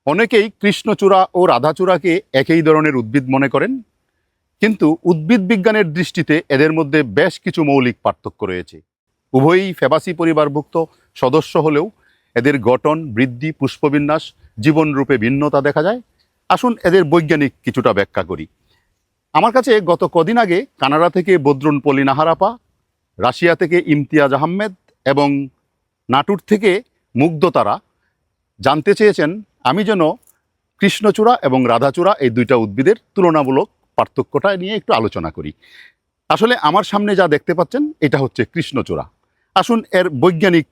অনেকেই কৃষ্ণচূড়া ও রাধাচূড়াকে একই ধরনের উদ্ভিদ মনে করেন, কিন্তু উদ্ভিদ বিজ্ঞানের দৃষ্টিতে এদের মধ্যে বেশ কিছু মৌলিক পার্থক্য রয়েছে। উভয়ই ফেবাসি পরিবারভুক্ত সদস্য হলেও এদের গঠন, বৃদ্ধি, পুষ্পবিন্যাস, জীবনরূপে ভিন্নতা দেখা যায়। আসুন এদের বৈজ্ঞানিক কিছুটা ব্যাখ্যা করি। আমার কাছে গত কদিন আগে কানাডা থেকে বদরুন পলিনাহারাপা, রাশিয়া থেকে ইমতিয়াজ আহমেদ এবং নাটুর থেকে মুগ্ধতারা জানতে চেয়েছেন আমি যেন কৃষ্ণচূড়া এবং রাধাচূড়া এই দুইটা উদ্ভিদের তুলনামূলক পার্থক্যটা নিয়ে একটু আলোচনা করি। আসলে আমার সামনে যা দেখতে পাচ্ছেন এটা হচ্ছে কৃষ্ণচূড়া। আসুন এর বৈজ্ঞানিক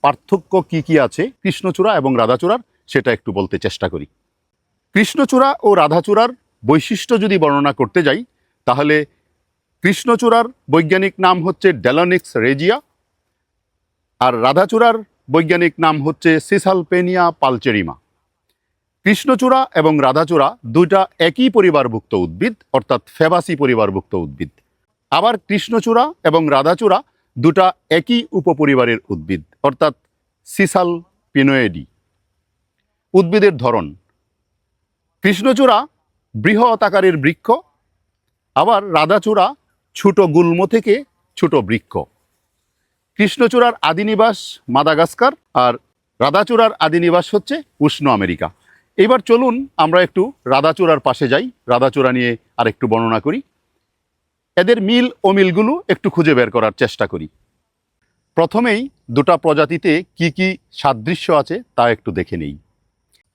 পার্থক্য কি কি আছে কৃষ্ণচূড়া এবং রাধাচূড়ার সেটা একটু বলতে চেষ্টা করি। কৃষ্ণচূড়া ও রাধাচূড়ার বৈশিষ্ট্য যদি বর্ণনা করতে যাই তাহলে কৃষ্ণচূড়ার বৈজ্ঞানিক নাম হচ্ছে ডেলোনিক্স রেজিয়া আর রাধাচূড়ার বৈজ্ঞানিক নাম হচ্ছে সিসালপেনিয়া পালচেরিমা। কৃষ্ণচূড়া এবং রাধাচূড়া দুইটা একই পরিবারভুক্ত উদ্ভিদ, অর্থাৎ ফেবাসি পরিবারভুক্ত উদ্ভিদ। আবার কৃষ্ণচূড়া এবং রাধাচূড়া দুটা একই উপপরিবারের উদ্ভিদ, অর্থাৎ সিসালপিনোয়েডি। উদ্ভিদের ধরন: কৃষ্ণচূড়া বৃহৎ আকারের বৃক্ষ, আবার রাধাচূড়া ছোট গুল্ম থেকে ছোট বৃক্ষ। কৃষ্ণচূড়ার আদিনিবাস মাদাগাস্কার আর রাধাচূড়ার আদিনিবাস হচ্ছে উষ্ণ আমেরিকা। এবার চলুন আমরা একটু রাধাচূড়ার পাশে যাই, রাধাচূড়া নিয়ে আর একটু বর্ণনা করি। এদের মিল অমিলগুলো একটু খুঁজে বের করার চেষ্টা করি। প্রথমেই দুটা প্রজাতিতে কি কি সাদৃশ্য আছে তা একটু দেখে নেই।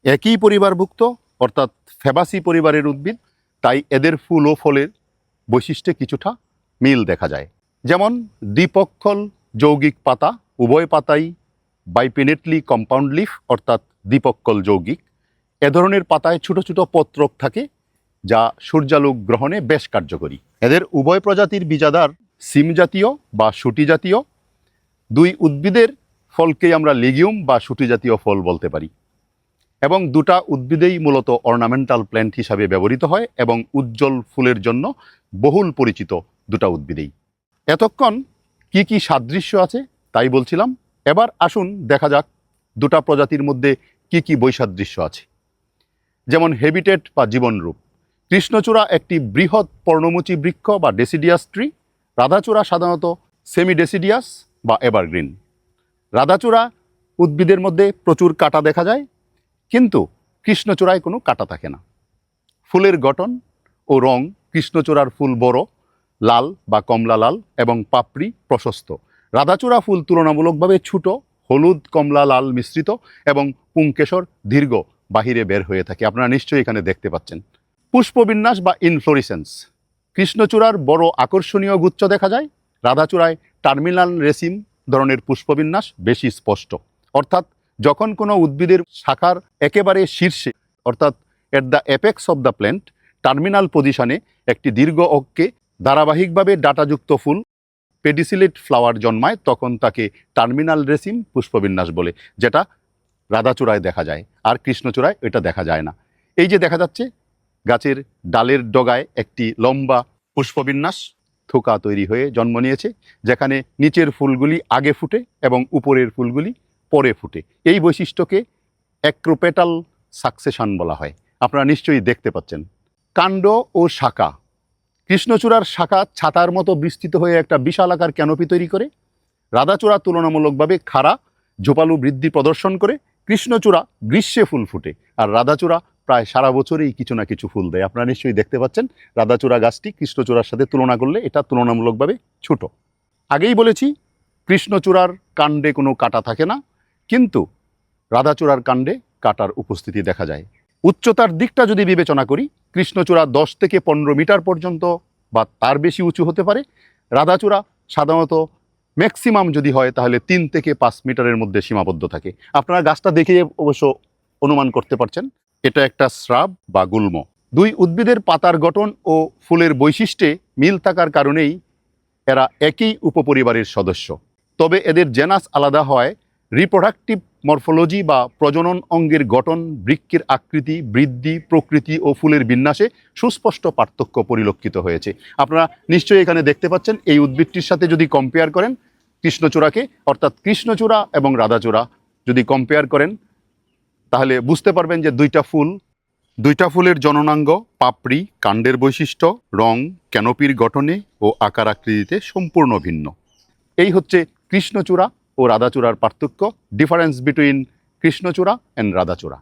একই পরিবারভুক্ত অর্থাৎ ফেবাসি পরিবারের উদ্ভিদ, তাই এদের ফুল ও ফলের বৈশিষ্ট্যে কিছুটা মিল দেখা যায়। যেমন দ্বিপক্ষল যৌগিক পাতা, উভয় পাতাই বাইপিনেটলি কম্পাউন্ড লিফ অর্থাৎ দ্বিপক্ষল যৌগিক। এ ধরনের পাতায় ছোট ছোট পত্রক থাকে যা সূর্যালোক গ্রহণে বেশ কার্যকরী। এদের উভয় প্রজাতির বীজাদার সিম জাতীয় বা শুটি জাতীয়। দুই উদ্ভিদের ফলকেই আমরা লিগিউম বা শুটি জাতীয় ফল বলতে পারি। এবং দুটা উদ্ভিদেই মূলত অর্নামেন্টাল প্ল্যান্ট হিসাবে ব্যবহৃত হয় এবং উজ্জ্বল ফুলের জন্য বহুল পরিচিত দুটা উদ্ভিদেই। এতক্ষণ কি কি সাদৃশ্য আছে তাই বলছিলাম। এবার আসুন দেখা যাক দুটা প্রজাতির মধ্যে কি কি বৈসাদৃশ্য আছে। যেমন হেবিটেট বা জীবনরূপ। কৃষ্ণচূড়া একটি বৃহৎ পর্ণমোচী বৃক্ষ বা ডেসিডিয়াস ট্রি। রাধাচূড়া সাধারণত সেমি ডেসিডিয়াস বা এভারগ্রিন। রাধাচূড়া উদ্ভিদের মধ্যে প্রচুর কাঁটা দেখা যায়, কিন্তু কৃষ্ণচূড়ায় কোনো কাঁটা থাকে না। ফুলের গঠন ও রং: কৃষ্ণচূড়ার ফুল বড়, লাল বা কমলা লাল এবং পাপড়ি প্রশস্ত। রাধাচূড়া ফুল তুলনামূলকভাবে ছোট, হলুদ কমলা লাল মিশ্রিত এবং পুংকেশর দীর্ঘ বাহিরে বের হয়ে থাকে। আপনারা নিশ্চয়ই এখানে দেখতে পাচ্ছেন। পুষ্পবিন্যাস বা ইনফ্লোরিসেন্স: কৃষ্ণচূড়ার বড় আকর্ষণীয় গুচ্ছ দেখা যায়। রাধাচূড়ায় টার্মিনাল রেসিম ধরনের পুষ্পবিন্যাস বেশি স্পষ্ট। অর্থাৎ যখন কোনো উদ্ভিদের শাখার একেবারে শীর্ষে অর্থাৎ at the apex of the plant terminal পজিশনে একটি দীর্ঘ অক্ষে ধারাবাহিকভাবে ডাটাযুক্ত ফুল পেডিসিলেট ফ্লাওয়ার জন্মায়, তখন তাকে টার্মিনাল রেসিম পুষ্পবিন্যাস বলে, যেটা রাধাচূড়ায় দেখা যায় আর কৃষ্ণচূড়ায় এটা দেখা যায় না। এই যে দেখা যাচ্ছে গাছের ডালের ডগায় একটি লম্বা পুষ্পবিন্যাস থোকা তৈরি হয়ে জন্ম নিয়েছে, যেখানে নিচের ফুলগুলি আগে ফুটে এবং উপরের ফুলগুলি পরে ফুটে। এই বৈশিষ্ট্যকে অ্যাক্রোপেটাল সাকসেশন বলা হয়। আপনারা নিশ্চয়ই দেখতে পাচ্ছেন। কাণ্ড ও শাখা: কৃষ্ণচূড়ার শাখা ছাতার মতো বিস্তৃত হয়ে একটা বিশাল আকার ক্যানোপি তৈরি করে। রাধাচূড়া তুলনামূলকভাবে খাড়া ঝোপালু বৃদ্ধি প্রদর্শন করে। কৃষ্ণচূড়া গ্রীষ্মে ফুল ফুটে আর রাধাচূড়া প্রায় সারা বছরেই কিছু না কিছু ফুল দেয়। আপনারা নিশ্চয়ই দেখতে পাচ্ছেন রাধাচূড়া গাছটি কৃষ্ণচূড়ার সাথে তুলনা করলে এটা তুলনামূলকভাবে ছোট। আগেই বলেছি কৃষ্ণচূড়ার কাণ্ডে কোনো কাঁটা থাকে না, কিন্তু রাধাচূড়ার কাণ্ডে কাঁটার উপস্থিতি দেখা যায়। উচ্চতার দিকটা যদি বিবেচনা করি, কৃষ্ণচূড়া 10 থেকে 15 মিটার পর্যন্ত বা তার বেশি উঁচু হতে পারে। রাধাচূড়া সাধারণত ম্যাক্সিমাম যদি হয় তাহলে 3 থেকে 5 মিটারের মধ্যে সীমাবদ্ধ থাকে। আপনারা গাছটা দেখে অবশ্য অনুমান করতে পারছেন এটা একটা শ্রাব বা গুল্ম। দুই উদ্ভিদের পাতার গঠন ও ফুলের বৈশিষ্ট্যে মিল থাকার কারণেই এরা একই উপপরিবারের সদস্য। তবে এদের জেনাস আলাদা হয় রিপ্রোডাক্টিভ মরফোলজি বা প্রজনন অঙ্গের গঠন, বৃক্ষের আকৃতি, বৃদ্ধি, প্রকৃতি ও ফুলের বিন্যাসে সুস্পষ্ট পার্থক্য পরিলক্ষিত হয়েছে। আপনারা নিশ্চয়ই এখানে দেখতে পাচ্ছেন এই উদ্ভিদটির সাথে যদি কম্পেয়ার করেন কৃষ্ণচূড়াকে, অর্থাৎ কৃষ্ণচূড়া এবং রাধাচূড়া যদি কম্পেয়ার করেন তাহলে বুঝতে পারবেন যে দুইটা ফুলের জননাঙ্গ, পাপড়ি, কাণ্ডের বৈশিষ্ট্য, রং, ক্যানোপির গঠনে ও আকার আকৃতিতে সম্পূর্ণ ভিন্ন। এই হচ্ছে কৃষ্ণচূড়া ও রাধাচূড়ার পার্থক্য, ডিফারেন্স বিটুইন কৃষ্ণচূড়া অ্যান্ড রাধাচূড়া।